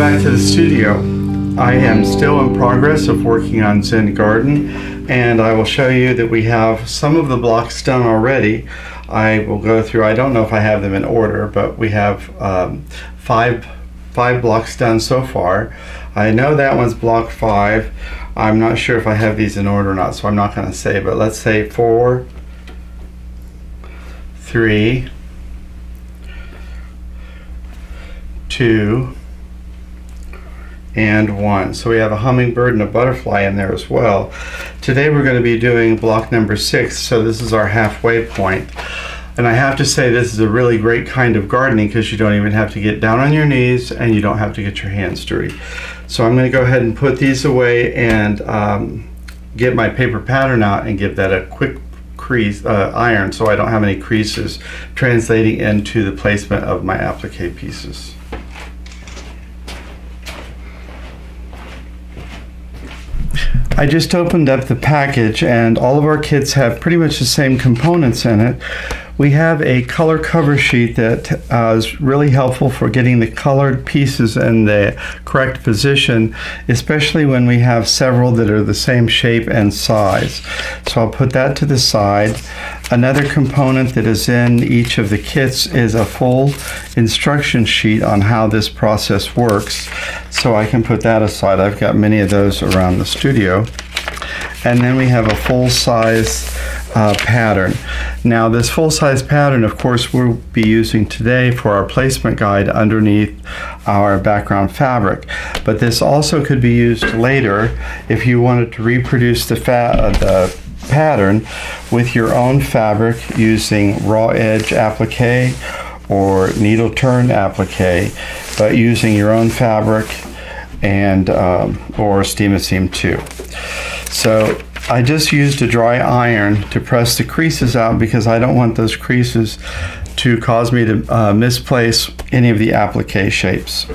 back to the studio. I am still in progress of working on Zen Garden, and I will show you that we have some of the blocks done already. I will go through, I don't know if I have them in order, but we have five blocks done so far. I know that one's block 5. I'm not sure if I have these in order or not, so I'm not going to say, but let's say 4, 3, 2, and 1. So we have a hummingbird and a butterfly in there as well. Today we're going to be doing block number 6, so this is our halfway point. And I have to say this is a really great kind of gardening because you don't even have to get down on your knees and you don't have to get your hands dirty. So I'm going to go ahead and put these away and get my paper pattern out and give that a quick crease iron so I don't have any creases translating into the placement of my applique pieces. I just opened up the package and all of our kits have pretty much the same components in it. We have a color cover sheet that is really helpful for getting the colored pieces in the correct position, especially when we have several that are the same shape and size. So I'll put that to the side. Another component that is in each of the kits is a full instruction sheet on how this process works. So I can put that aside. I've got many of those around the studio. And then we have a full-size pattern. Now this full-size pattern, of course, we'll be using today for our placement guide underneath our background fabric. But this also could be used later if you wanted to reproduce the pattern with your own fabric using raw edge applique or needle turn applique, but using your own fabric and or Steam-A-Seam 2. So I just used a dry iron to press the creases out because I don't want those creases to cause me to misplace any of the applique shapes.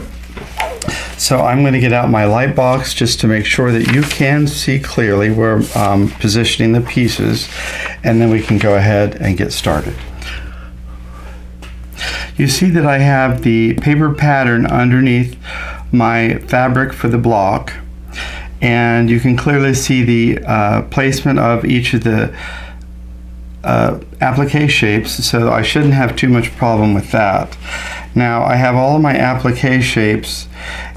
So I'm going to get out my light box just to make sure that you can see clearly where I'm positioning the pieces, and then we can go ahead and get started. You see that I have the paper pattern underneath my fabric for the block, and you can clearly see the placement of each of the applique shapes, so I shouldn't have too much problem with that. Now I have all of my applique shapes,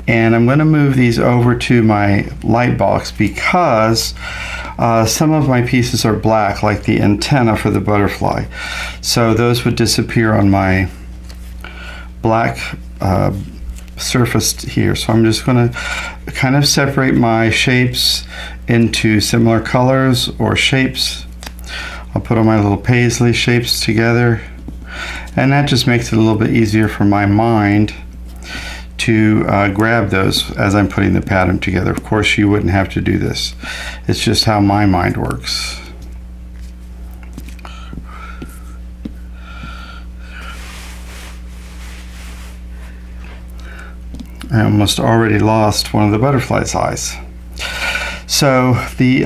and I'm going to move these over to my light box because some of my pieces are black, like the antenna for the butterfly, so those would disappear on my black surface here. So I'm just going to kind of separate my shapes into similar colors or shapes. I'll put all my little paisley shapes together, and that just makes it a little bit easier for my mind to grab those as I'm putting the pattern together. Of course, you wouldn't have to do this. It's just how my mind works. I almost already lost one of the butterfly's eyes. So the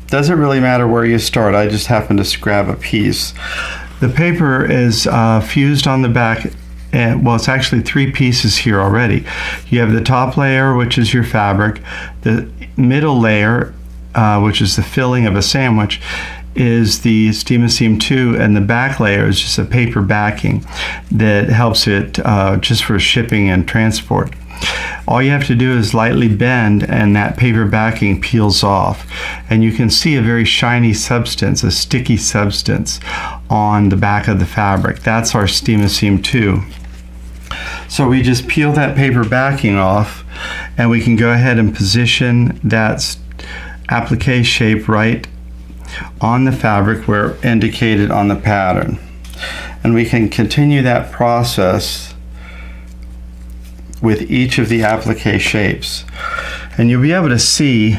doesn't really matter where you start. I just happen to grab a piece. The paper is fused on the back, and well, it's actually 3 pieces here already. You have the top layer, which is your fabric. The middle layer, which is the filling of a sandwich, is the Steam-A-Seam 2, and the back layer is just a paper backing that helps it just for shipping and transport. All you have to do is lightly bend and that paper backing peels off, and you can see a very shiny substance, a sticky substance on the back of the fabric. That's our Steam-A-Seam 2. So we just peel that paper backing off, and we can go ahead and position that applique shape right on the fabric where indicated on the pattern, and we can continue that process with each of the applique shapes. And you'll be able to see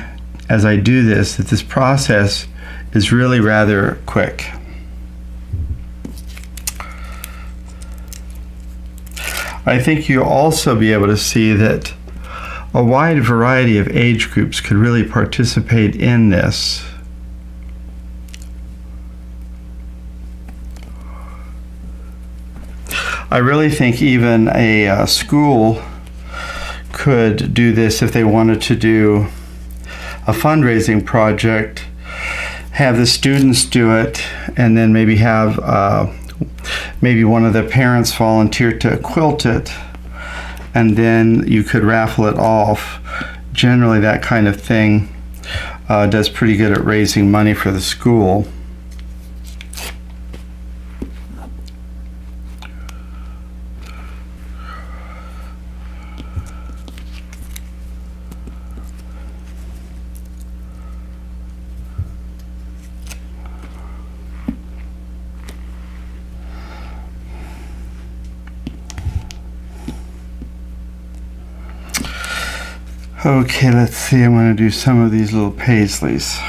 as I do this that this process is really rather quick. I think you'll also be able to see that a wide variety of age groups could really participate in this. I really think even a school could do this if they wanted to do a fundraising project, have the students do it, and then maybe have maybe one of the parents volunteer to quilt it, and then you could raffle it off. Generally, that kind of thing does pretty good at raising money for the school. Okay, let's see, I'm going to do some of these little paisleys.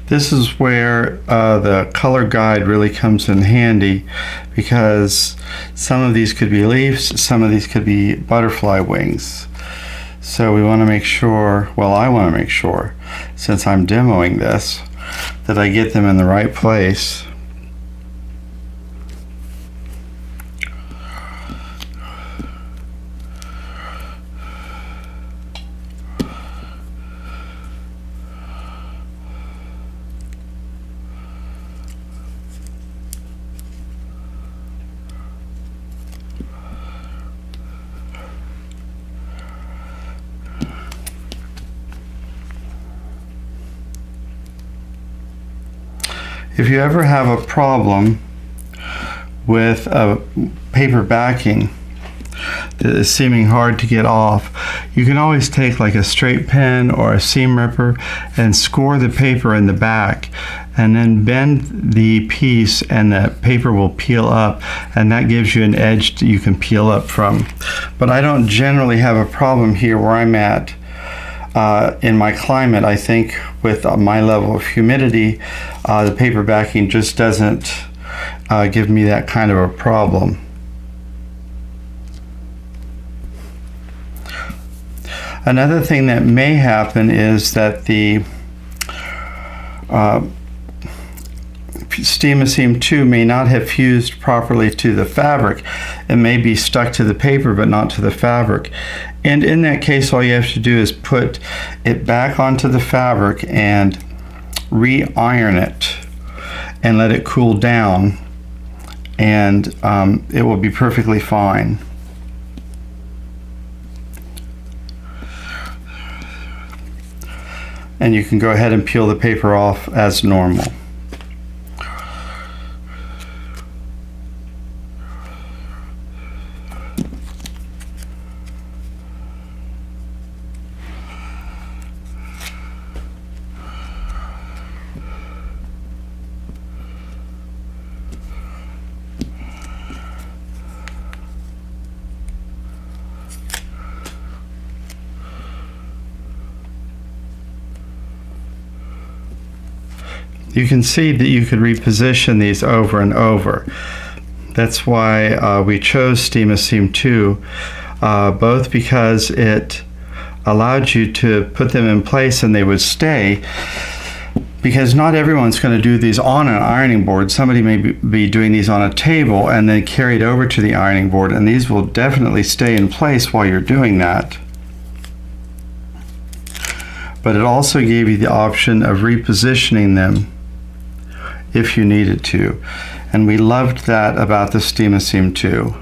This is where the color guide really comes in handy, because some of these could be leaves, some of these could be butterfly wings. So we want to make sure, well, I want to make sure, since I'm demoing this, that I get them in the right place. If you ever have a problem with a paper backing that is seeming hard to get off, you can always take like a straight pen or a seam ripper and score the paper in the back, and then bend the piece and the paper will peel up, and that gives you an edge that you can peel up from. But I don't generally have a problem here where I'm at. In my climate, I think with my level of humidity, the paper backing just doesn't give me that kind of a problem. Another thing that may happen is that the Steam 2 may not have fused properly to the fabric. It may be stuck to the paper but not to the fabric. And in that case, all you have to do is put it back onto the fabric and re-iron it and let it cool down, and it will be perfectly fine. And you can go ahead and peel the paper off as normal. You can see that you could reposition these over and over. That's why we chose Steam 2, both because it allowed you to put them in place and they would stay, because not everyone's going to do these on an ironing board. Somebody may be doing these on a table and then carry it over to the ironing board, and these will definitely stay in place while you're doing that. But it also gave you the option of repositioning them if you needed to, and we loved that about the Steam 2.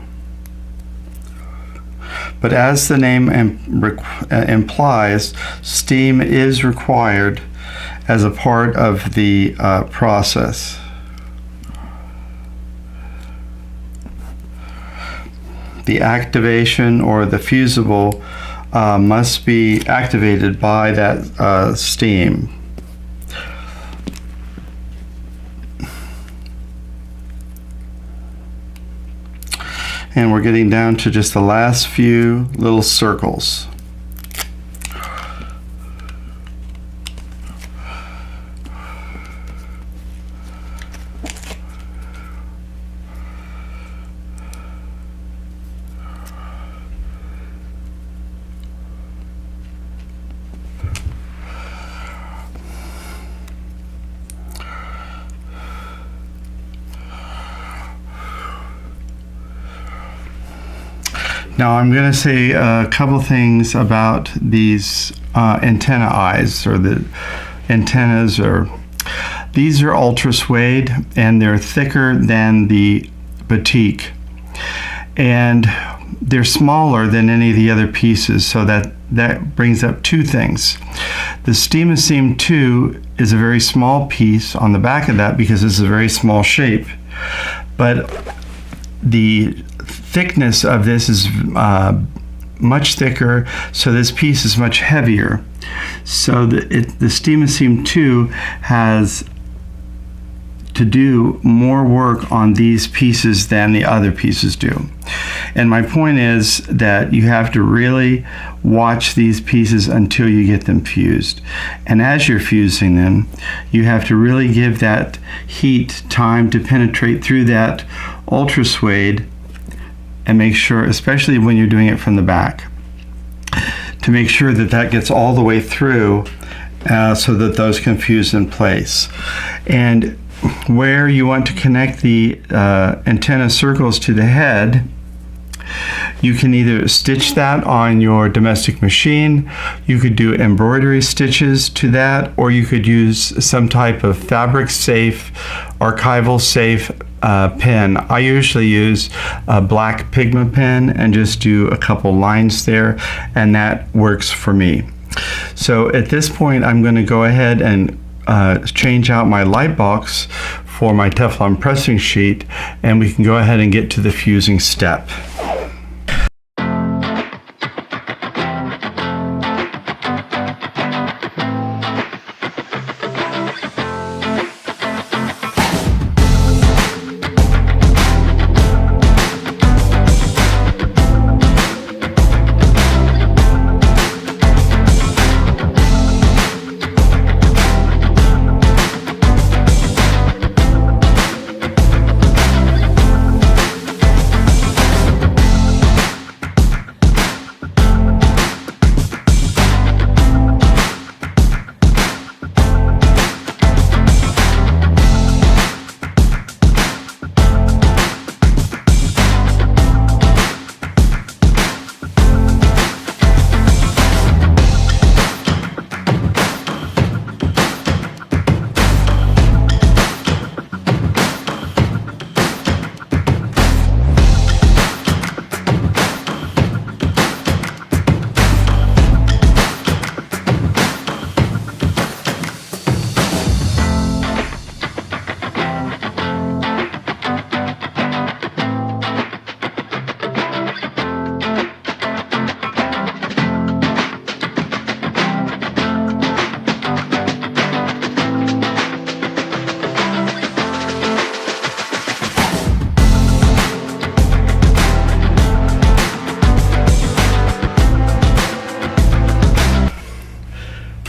But as the name implies, steam is required as a part of the process. The activation or the fusible must be activated by that steam. And we're getting down to just the last few little circles. Now I'm going to say a couple things about these antenna eyes, or the antennas. These are ultra suede, and they're thicker than the Applique, and they're smaller than any of the other pieces, so that brings up two things. The Steam 2 is a very small piece on the back of that because it's a very small shape, but the thickness of this is much thicker, so this piece is much heavier. So the Steam 2 has to do more work on these pieces than the other pieces do. And my point is that you have to really watch these pieces until you get them fused. And as you're fusing them, you have to really give that heat time to penetrate through that ultra suede, and make sure, especially when you're doing it from the back, to make sure that that gets all the way through so that those can fuse in place. And where you want to connect the antenna circles to the head, you can either stitch that on your domestic machine, you could do embroidery stitches to that, or you could use some type of fabric safe, archival safe pen. I usually use a black Pigma pen and just do a couple lines there, and that works for me. So at this point I'm going to go ahead and change out my light box for my Teflon pressing sheet, and we can go ahead and get to the fusing step.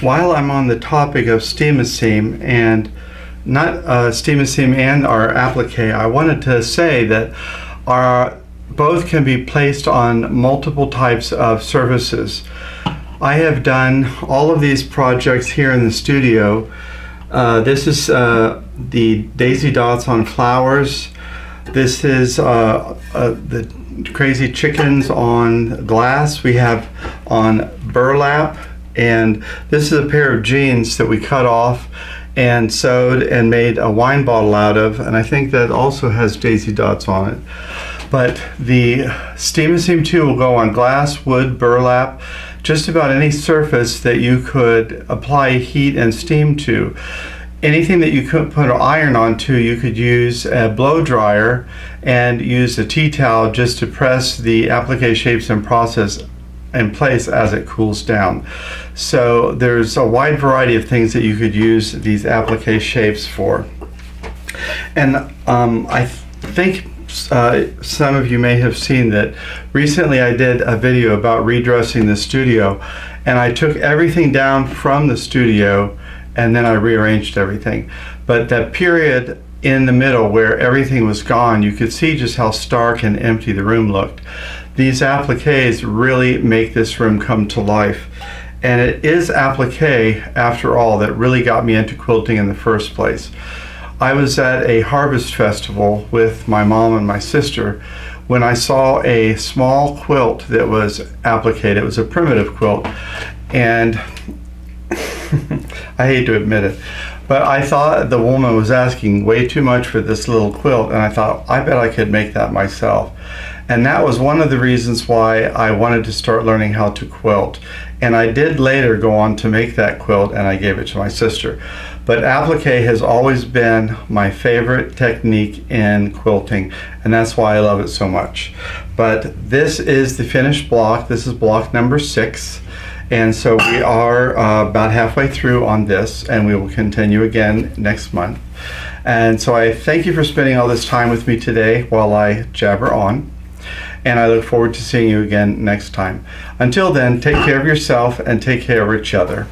While I'm on the topic of Steam and not Steam and our Applique, I wanted to say that both can be placed on multiple types of surfaces. I have done all of these projects here in the studio. This is the daisy dots on flowers. This is the crazy chickens on glass. We have on burlap. And this is a pair of jeans that we cut off and sewed and made a wine bottle out of, and I think that also has daisy dots on it. But the Steam 2 will go on glass, wood, burlap, just about any surface that you could apply heat and steam to. Anything that you could put an iron onto, you could use a blow dryer and use a tea towel just to press the applique shapes and process in place as it cools down. So there's a wide variety of things that you could use these applique shapes for. And I think some of you may have seen that recently I did a video about redressing the studio, and I took everything down from the studio and then I rearranged everything. But that period in the middle where everything was gone, you could see just how stark and empty the room looked. These appliques really make this room come to life. And it is applique, after all, that really got me into quilting in the first place. I was at a harvest festival with my mom and my sister when I saw a small quilt that was applique. It was a primitive quilt, and I hate to admit it, but I thought the woman was asking way too much for this little quilt, and I thought, I bet I could make that myself. And that was one of the reasons why I wanted to start learning how to quilt. And I did later go on to make that quilt, and I gave it to my sister. But applique has always been my favorite technique in quilting, and that's why I love it so much. But this is the finished block. This is block number 6. And so we are about halfway through on this, and we will continue again next month. And so I thank you for spending all this time with me today while I jabber on. And I look forward to seeing you again next time. Until then, take care of yourself and take care of each other.